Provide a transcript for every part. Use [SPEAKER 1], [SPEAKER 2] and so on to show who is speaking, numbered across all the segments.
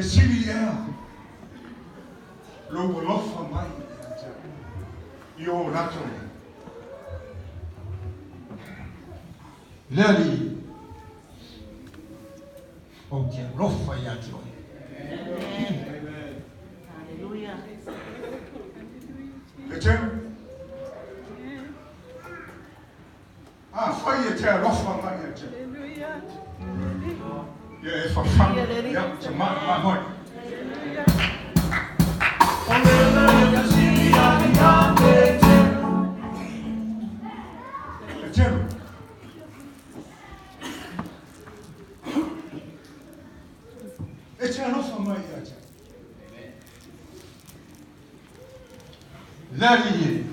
[SPEAKER 1] Cecilia, Logolofa mai, Yo Rato, Lali, Okia Rofa Yato.
[SPEAKER 2] Hallelujah.
[SPEAKER 1] The gem. Fire tear Rofa Maya. Yeah, for fun. Yeah, to my heart. The gem. It's enough for my yard. Larry,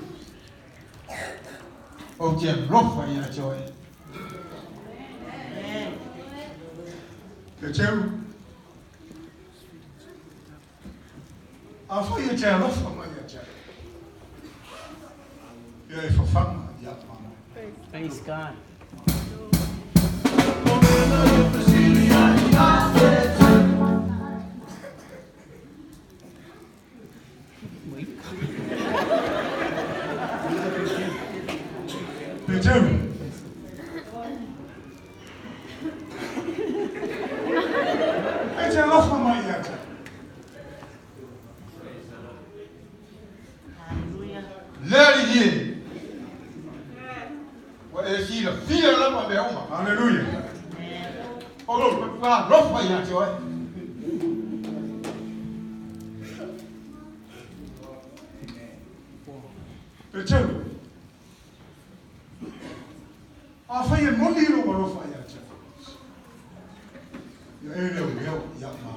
[SPEAKER 1] oh, Jim, rough for your joy. The gem. I'll for your chair, rough for my yard. Yeah, for fun, yeah, Mama.
[SPEAKER 2] Praise God. The gem. It's enough for my yard. Hallelujah.
[SPEAKER 1] Larry, what is he? The fear of my home. Hallelujah. Oh, look, rough for your joy. The gem. I'll find money over for your joy. Your area will help, young man.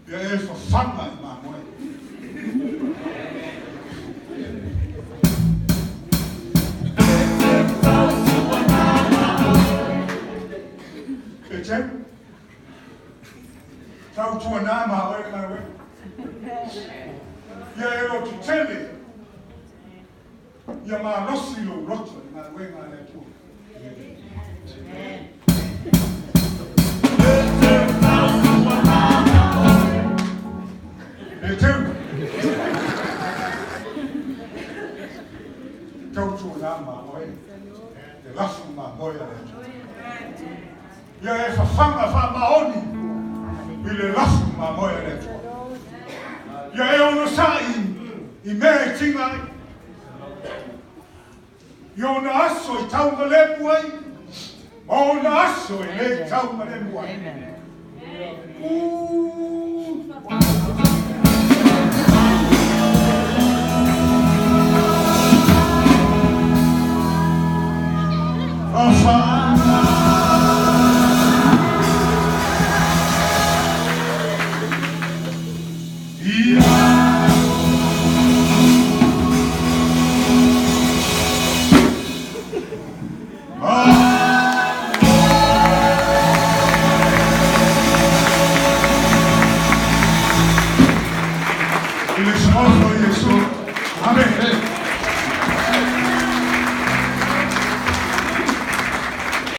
[SPEAKER 1] Jag är förbannad, mamma. Kecem? Tahu cuma nama orang mana? Ya elo kitende. Ya ma losilo locho na wenga na tu. Tahu cuma nama orang. Ya langsung ma boya. Ya fafanga fa maoni ile lafu mamoya letu ya ono sai imetinga yo na aso itaunga lepuai o na aso ile itaunga lepuai Il est mort, Jésus. Amen.